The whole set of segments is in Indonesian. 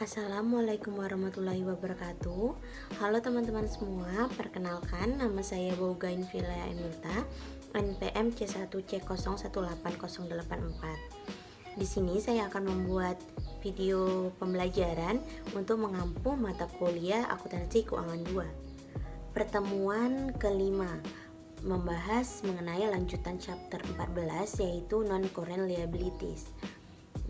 Assalamualaikum warahmatullahi wabarakatuh. Halo teman-teman semua, perkenalkan nama saya Baugain Villa Enulta, NPM C1C018084. Di sini saya akan membuat video pembelajaran untuk mengampu mata kuliah Akuntansi Keuangan 2. Pertemuan kelima membahas mengenai lanjutan chapter 14 yaitu non-current liabilities.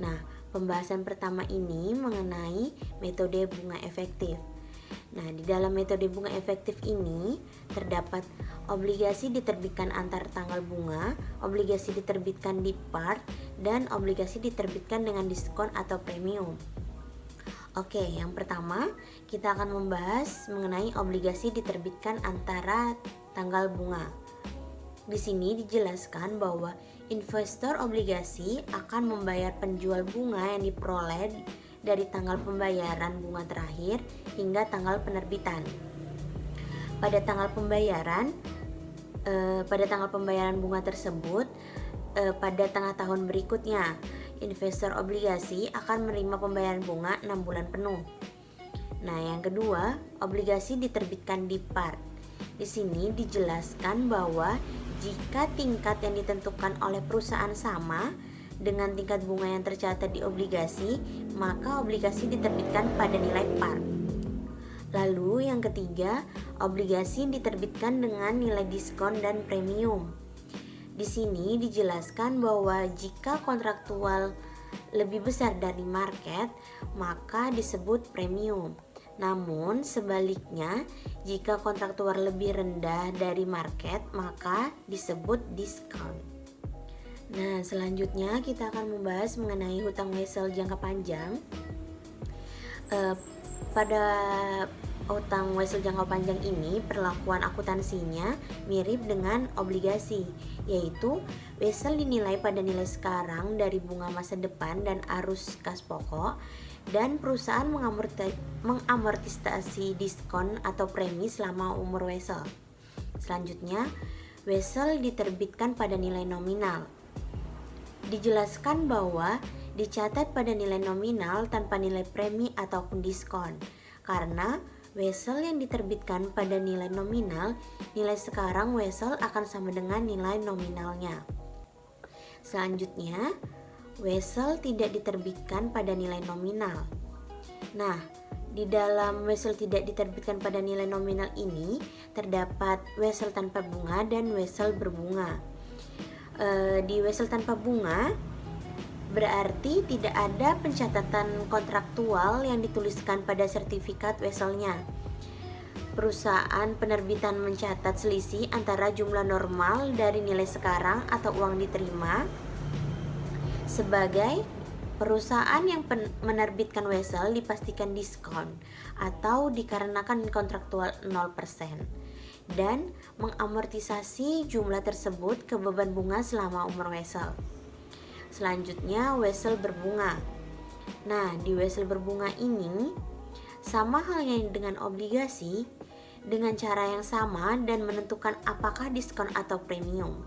Nah, pembahasan pertama ini mengenai metode bunga efektif. Nah, di dalam metode bunga efektif ini terdapat obligasi diterbitkan antar tanggal bunga, obligasi diterbitkan di par, dan obligasi diterbitkan dengan diskon atau premium. Oke, yang pertama kita akan membahas mengenai obligasi diterbitkan antara tanggal bunga. Di sini dijelaskan bahwa investor obligasi akan membayar penjual bunga yang diperoleh dari tanggal pembayaran bunga terakhir hingga tanggal penerbitan. Pada tanggal pembayaran bunga tersebut, pada tengah tahun berikutnya, investor obligasi akan menerima pembayaran bunga 6 bulan penuh. Nah, yang kedua, obligasi diterbitkan di par. Di sini dijelaskan bahwa jika tingkat yang ditentukan oleh perusahaan sama dengan tingkat bunga yang tercatat di obligasi, maka obligasi diterbitkan pada nilai par. Lalu yang ketiga, obligasi diterbitkan dengan nilai diskon dan premium. Di sini dijelaskan bahwa jika kontraktual lebih besar dari market, maka disebut premium. Namun sebaliknya, jika kontraktual lebih rendah dari market, maka disebut diskon. Nah, selanjutnya kita akan membahas mengenai hutang wesel jangka panjang. Pada hutang wesel jangka panjang ini, perlakuan akuntansinya mirip dengan obligasi, yaitu wesel dinilai pada nilai sekarang dari bunga masa depan dan arus kas pokok, dan perusahaan mengamortisasi diskon atau premi selama umur wesel. Selanjutnya, wesel diterbitkan pada nilai nominal. Dijelaskan bahwa dicatat pada nilai nominal tanpa nilai premi ataupun diskon, karena wesel yang diterbitkan pada nilai nominal, nilai sekarang wesel akan sama dengan nilai nominalnya. Selanjutnya, wesel tidak diterbitkan pada nilai nominal. Nah, di dalam wesel tidak diterbitkan pada nilai nominal ini terdapat wesel tanpa bunga dan wesel berbunga. Di wesel tanpa bunga berarti tidak ada pencatatan kontraktual yang dituliskan pada sertifikat weselnya. Perusahaan penerbitan mencatat selisih antara jumlah normal dari nilai sekarang atau uang diterima. Sebagai perusahaan yang menerbitkan wesel dipastikan diskon atau dikarenakan kontraktual 0% dan mengamortisasi jumlah tersebut ke beban bunga selama umur wesel. Selanjutnya, wesel berbunga. Nah, di wesel berbunga ini sama halnya dengan obligasi, dengan cara yang sama dan menentukan apakah diskon atau premium.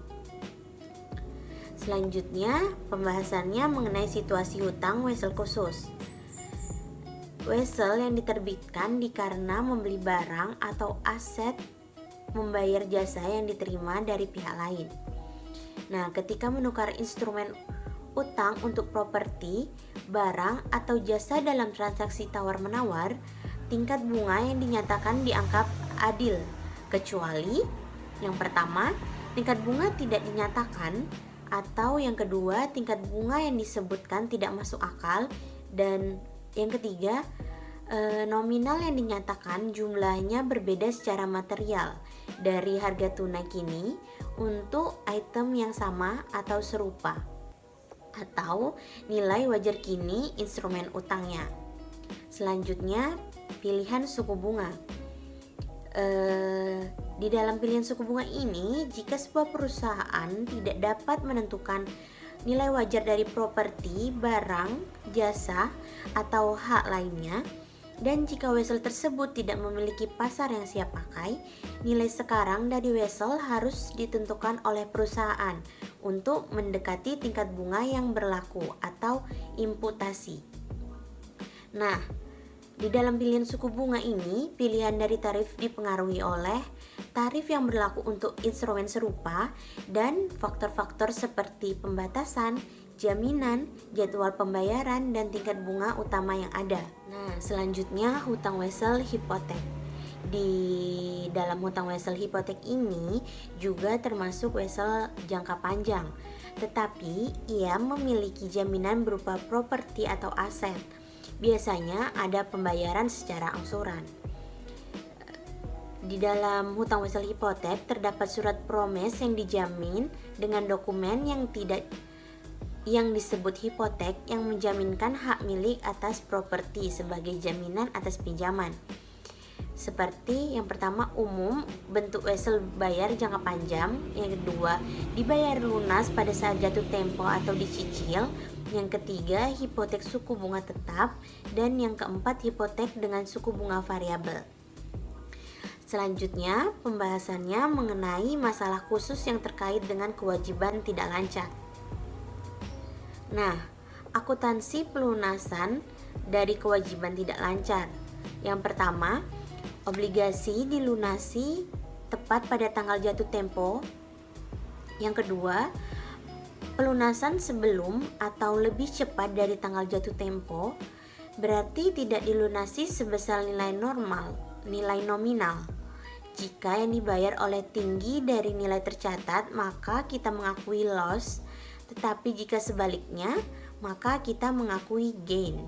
Selanjutnya, pembahasannya mengenai situasi hutang wesel khusus. Wesel yang diterbitkan dikarenakan membeli barang atau aset membayar jasa yang diterima dari pihak lain. Nah, ketika menukar instrumen utang untuk properti, barang, atau jasa dalam transaksi tawar-menawar, tingkat bunga yang dinyatakan dianggap adil, kecuali yang pertama, tingkat bunga tidak dinyatakan, atau yang kedua, tingkat bunga yang disebutkan tidak masuk akal, dan yang ketiga, nominal yang dinyatakan jumlahnya berbeda secara material dari harga tunai kini untuk item yang sama atau serupa, atau nilai wajar kini instrumen utangnya. Selanjutnya, pilihan suku bunga. Di dalam pilihan suku bunga ini, jika sebuah perusahaan tidak dapat menentukan nilai wajar dari properti, barang, jasa, atau hak lainnya, dan jika wesel tersebut tidak memiliki pasar yang siap pakai, nilai sekarang dari wesel harus ditentukan oleh perusahaan untuk mendekati tingkat bunga yang berlaku atau imputasi. Nah, Di dalam pilihan suku bunga ini, pilihan dari tarif dipengaruhi oleh tarif yang berlaku untuk instrumen serupa dan faktor-faktor seperti pembatasan, jaminan, jadwal pembayaran, dan tingkat bunga utama yang ada. Nah, selanjutnya hutang wesel hipotek. Di dalam hutang wesel hipotek ini juga termasuk wesel jangka panjang, tetapi ia memiliki jaminan berupa properti atau aset. Biasanya ada pembayaran secara angsuran. Di dalam hutang wesel hipotek terdapat surat promes yang dijamin dengan dokumen yang disebut hipotek yang menjaminkan hak milik atas properti sebagai jaminan atas pinjaman. Seperti yang pertama umum bentuk wesel bayar jangka panjang, yang kedua dibayar lunas pada saat jatuh tempo atau dicicil, yang ketiga hipotek suku bunga tetap, dan yang keempat hipotek dengan suku bunga variabel. Selanjutnya pembahasannya mengenai masalah khusus yang terkait dengan kewajiban tidak lancar. Nah, akuntansi pelunasan dari kewajiban tidak lancar. Yang pertama, obligasi dilunasi tepat pada tanggal jatuh tempo. Yang kedua, pelunasan sebelum atau lebih cepat dari tanggal jatuh tempo berarti tidak dilunasi sebesar nilai nominal. Jika yang dibayar oleh tinggi dari nilai tercatat, maka kita mengakui loss, tetapi jika sebaliknya, maka kita mengakui gain.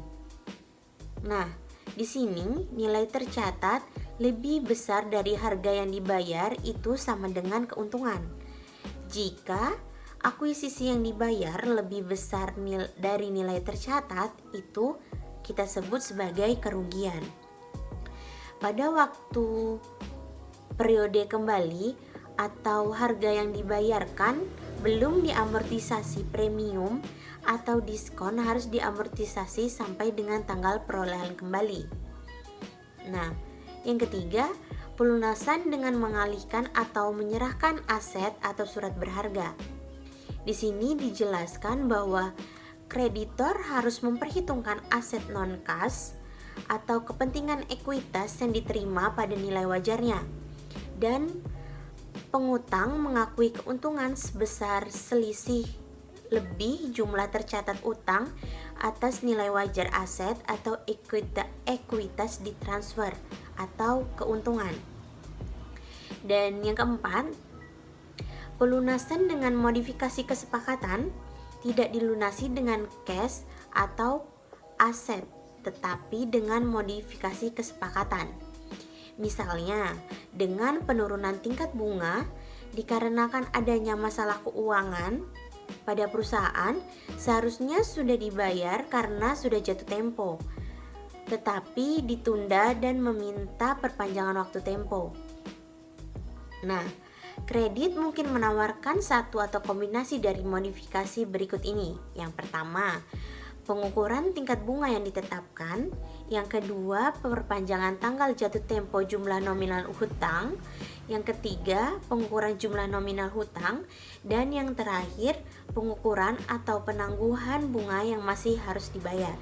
Nah, di sini nilai tercatat lebih besar dari harga yang dibayar itu sama dengan keuntungan. Jika akuisisi yang dibayar lebih besar dari nilai tercatat, itu kita sebut sebagai kerugian. Pada waktu periode kembali atau harga yang dibayarkan belum diamortisasi, premium atau diskon harus diamortisasi sampai dengan tanggal perolehan kembali. Nah, yang ketiga, pelunasan dengan mengalihkan atau menyerahkan aset atau surat berharga. Di sini dijelaskan bahwa kreditor harus memperhitungkan aset non-cash atau kepentingan ekuitas yang diterima pada nilai wajarnya, dan pengutang mengakui keuntungan sebesar selisih lebih jumlah tercatat utang atas nilai wajar aset atau ekuitas ditransfer atau keuntungan. Dan yang keempat, pelunasan dengan modifikasi kesepakatan tidak dilunasi dengan cash atau aset, tetapi dengan modifikasi kesepakatan. Misalnya, dengan penurunan tingkat bunga dikarenakan adanya masalah keuangan pada perusahaan, seharusnya sudah dibayar karena sudah jatuh tempo, tetapi ditunda dan meminta perpanjangan waktu tempo. Nah, kredit mungkin menawarkan satu atau kombinasi dari modifikasi berikut ini. Yang pertama, pengukuran tingkat bunga yang ditetapkan. Yang kedua, perpanjangan tanggal jatuh tempo jumlah nominal hutang. Yang ketiga, pengukuran jumlah nominal hutang. Dan yang terakhir, pengukuran atau penangguhan bunga yang masih harus dibayar.